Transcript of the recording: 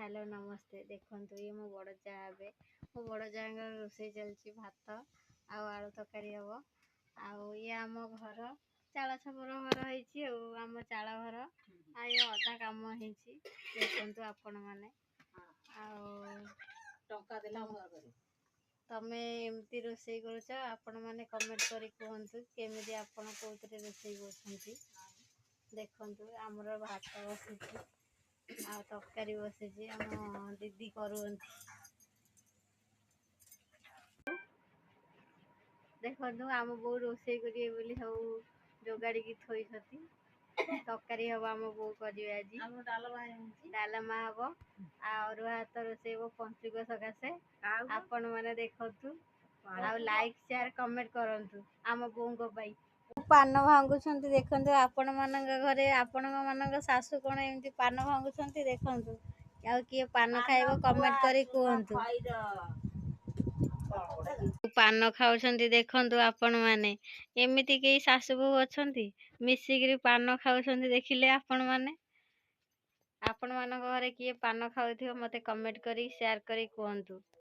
Hello नमस्ते देखो ये मो बड़ जा हे मो बड़ जा रोषे चलती भात आलू तरकारी हम ये आम घर चाल छपर घर होम चाल घर आ ये अधा कम देखु आपण मैंने तमें एमती रोषे कर आपण मैंने कमेंट कर कहतु केमी आपण कौन रोषे कर देखु आमर भात बसी आ तरकारी बसी आम दीदी करू देखु आम बो रोषे करेंगे सब जोगाड़ी थोई तरकारी हम आम बो कर डालमा हम और भात रोषे हम पंचुक सकाशे आपण मैंने देखु आ लाइक शेयर कमेंट करंतु आम बों पान भांगुंट देखते आपण मान घरे आपण मान सासू कौन एमती पान भांगुंट देखु आ किए पान खाइब कमेंट करी कहतु पान खाऊं देखु आपण मैंने एमती कई सासू बो अच्छा मिसिक पान खाऊं देखिले आपण मैंने आपण मान घरे किए पान खाऊ मते कमेंट करी शेयर करी कहतु।